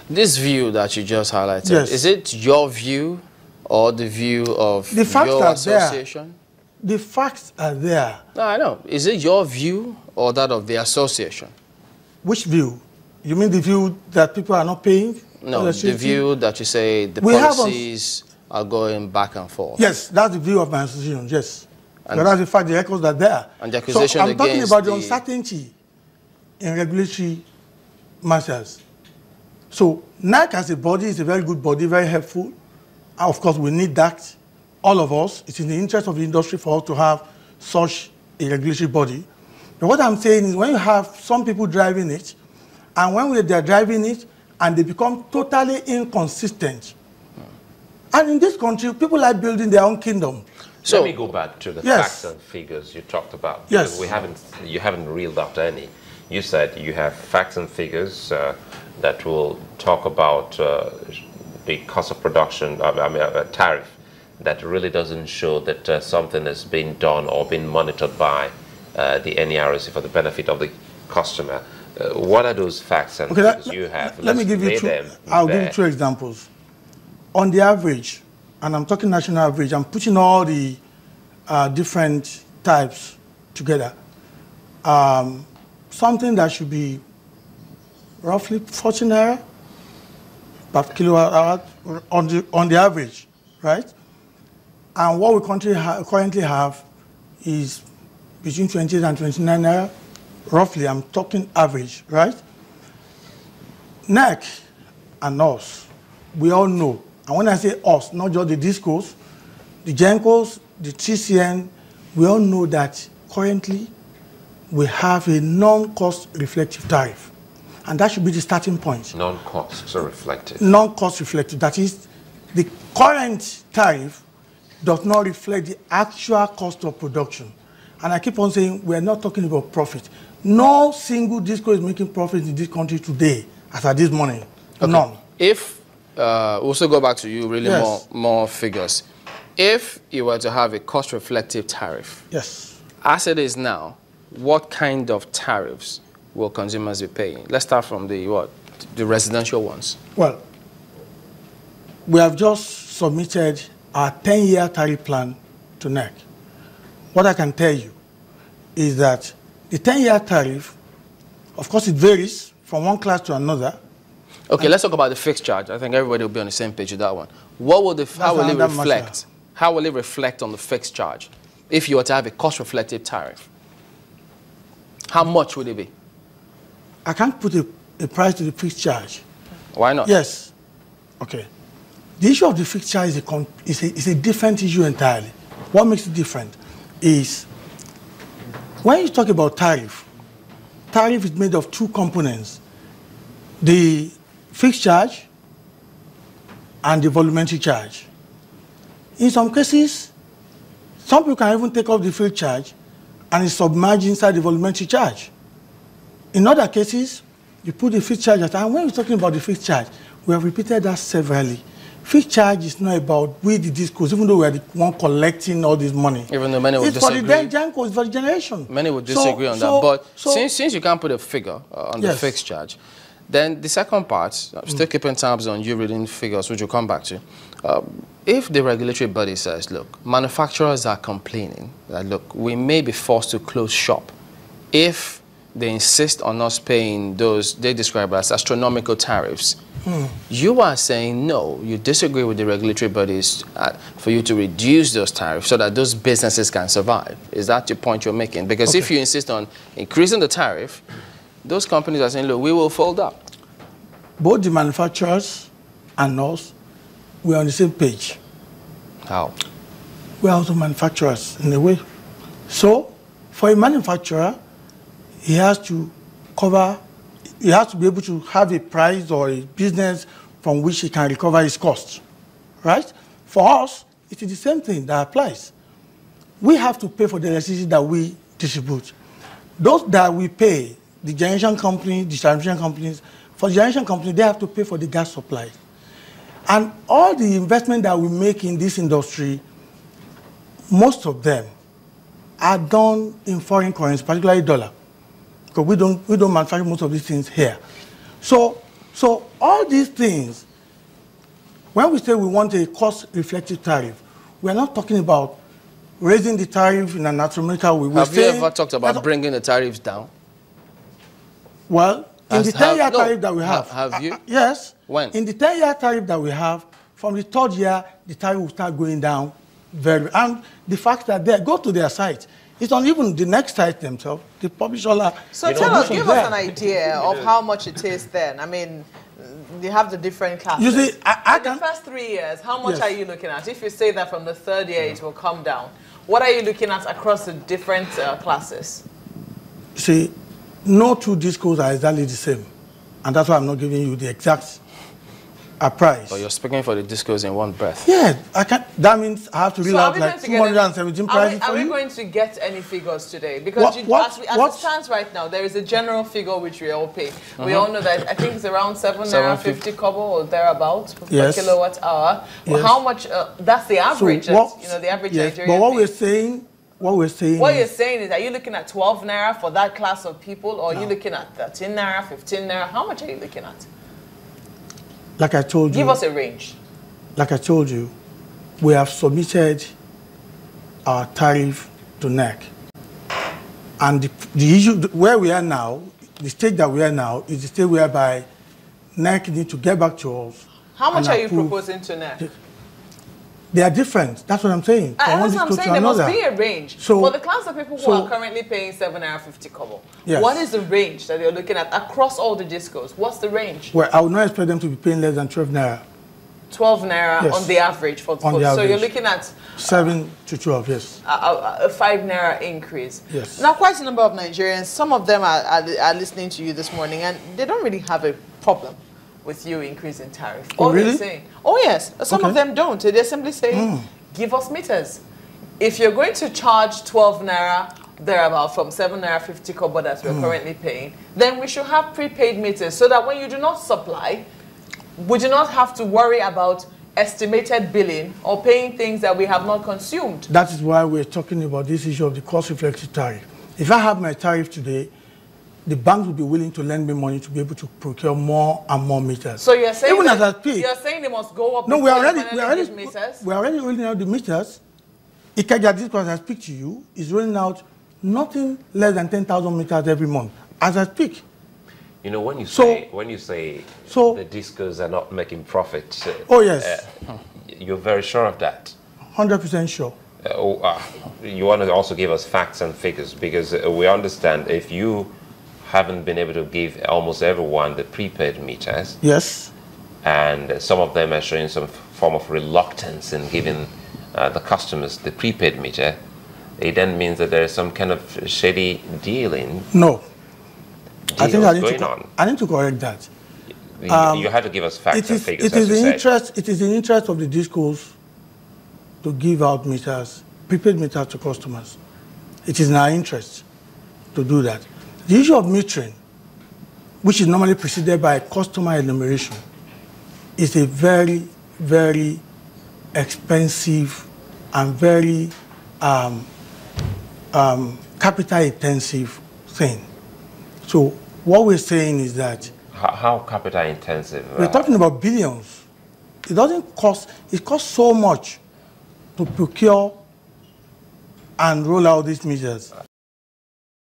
This view that you just highlighted, yes. Is it your view or the view of the facts your are association? There. The facts are there. No, I know. Is it your view or that of the association? Which view? You mean the view that people are not paying? No, the view that you say the policies are going back and forth. Yes, that's the view of my association, yes. And that's the fact the records are there. And the accusation so I'm talking about the the uncertainty in regulatory matters. So NAC as a body is a very good body, very helpful. Of course, we need that. All of us. It's in the interest of the industry for us to have such a regulatory body. But what I'm saying is when you have some people driving it, and when they're driving it, and they become totally inconsistent. And in this country, people like building their own kingdom. So let me go back to the facts and figures you talked about. Yes. You haven't reeled out any. You said you have facts and figures that will talk about the cost of production, a tariff that really doesn't show that something is being done or being monitored by the NERC for the benefit of the customer. What are those facts and figures you have? Let me give you I'll give you two examples. On the average, and I'm talking national average, I'm putting all the different types together. Something that should be roughly 14 naira per kilowatt hour on the average, right? And what we currently have is between 20 and 29 naira. Roughly, I'm talking average, right? NEC and us, we all know. And when I say us, not just the DISCOs, the GENCOs, the TCN, we all know that currently we have a non-cost reflective tariff. And that should be the starting point. Non-cost reflective. Non-cost reflective. That is, the current tariff does not reflect the actual cost of production. And I keep on saying we're not talking about profit. No single DISCO is making profit in this country today, as at this morning. Okay. None. If, also go back to you, really more figures. If you were to have a cost-reflective tariff, yes, as it is now, what kind of tariffs will consumers be paying? Let's start from the residential ones. Well, we have just submitted our 10-year tariff plan to NEC. What I can tell you is that the 10-year tariff, of course, it varies from one class to another. Okay, let's talk about the fixed charge. I think everybody will be on the same page with that one. How will it reflect? How will it reflect on the fixed charge if you were to have a cost-reflective tariff? How much would it be? I can't put a price to the fixed charge. Why not? Yes. Okay. The issue of the fixed charge is a different issue entirely. What makes it different is when you talk about tariff is made of two components, the fixed charge and the voluntary charge. In some cases, some people can even take off the fixed charge and it's submerged inside the voluntary charge. In other cases, you put the fixed charge at, and when we're talking about the fixed charge, we have repeated that severally. Fixed charge is not about we the DISCOs, even though we are the one collecting all this money. Even though many would disagree. It's for the GENCOs, it's for the generation. Many would disagree on that. But since you can't put a figure on the fixed charge, then the second part, still keeping tabs on you reading figures, which we'll come back to. If the regulatory body says, look, manufacturers are complaining that, look, we may be forced to close shop if they insist on us paying those, they describe as astronomical tariffs. You are saying, no, you disagree with the regulatory bodies for you to reduce those tariffs so that those businesses can survive. Is that the point you're making? Because if you insist on increasing the tariff, those companies are saying, look, we will fold up. Both the manufacturers and us, we're on the same page. How? We're also manufacturers in a way. So, for a manufacturer, he has to be able to have a price or a business from which he can recover his costs, right? For us, it is the same thing that applies. We have to pay for the electricity that we distribute. Those that we pay, the generation company, the transmission companies, for the generation company, they have to pay for the gas supply. And all the investment that we make in this industry, most of them are done in foreign currency, particularly dollar. Because we don't manufacture most of these things here. So So all these things, when we say we want a cost-reflective tariff, we are not talking about raising the tariff in an astronomical way. Have you ever talked about bringing the tariffs down? Well, in the 10-year tariff that we have. Have you? Yes. When? In the 10-year tariff that we have, from the third year, the tariff will start going down and the fact that they go to their site. It's not even the next site themselves. The publisher. So tell us, give us an idea of how much it is then. I mean, you have the different classes. You see, the first 3 years, how much are you looking at? If you say that from the third year it will come down, what are you looking at across the different classes? See, no two discos are exactly the same. And that's why I'm not giving you the exact price. But you're speaking for the discos in one breath. Yeah, I can't. That means I have to reel out like 217 prices for you. Are we going to get any figures today? Because as it stands right now, there is a general figure which we all pay. We all know that I think it's around 7.50 kobo or thereabouts per kilowatt hour. Well, how much? That's the average. So the average Nigerian. But what you're saying is, are you looking at 12 naira for that class of people, or are you looking at 13 naira, 15 naira? How much are you looking at? Like I told you. Give us a range. Like I told you, we have submitted our tariff to NEC. And the issue where we are now, the stage that we are now, is the stage whereby NEC need to get back to us. How much are you proposing to NEC? They are different. That's what I'm saying. That's what I'm saying. There must be a range. So, for the class of people who are currently paying 7.50 kobo, what is the range that you're looking at across all the discos? What's the range? Well, I would not expect them to be paying less than 12 naira. 12 naira on the average for the average. So you're looking at 7 to 12, yes. A 5 naira increase. Yes. Now, quite a number of Nigerians, some of them are listening to you this morning, and they don't really have a problem with you increasing tariff. Oh, really? Saying, oh, yes. Some of them don't. They're simply saying, give us meters. If you're going to charge 12 naira, thereabout, from 7 naira 50 kobo that we're currently paying, then we should have prepaid meters so that when you do not supply, we do not have to worry about estimated billing or paying things that we have not consumed. That is why we're talking about this issue of the cost-reflective tariff. If I have my tariff today, the banks will be willing to lend me money to be able to procure more and more meters. So you're saying even as I speak, you're saying they must go up. No, we're already meters? rolling out the meters. Ikeja, this as I speak to you, is rolling out nothing less than 10,000 meters every month as I speak. You know, when you say the discos are not making profit, oh yes, you're very sure of that. 100% sure. You want to also give us facts and figures, because we understand if you haven't been able to give almost everyone the prepaid meters. Yes. And some of them are showing some form of reluctance in giving the customers the prepaid meter. It then means that there is some kind of shady dealing. No. I think I need to correct that. You have to give us facts and figures. It is in the interest of the discos to give out meters, prepaid meters to customers. It is in our interest to do that. The issue of metering, which is normally preceded by customer enumeration, is a very, very expensive and very capital-intensive thing. So what we're saying is that... How capital-intensive? We're talking about billions. It doesn't cost... It costs so much to procure and roll out these measures.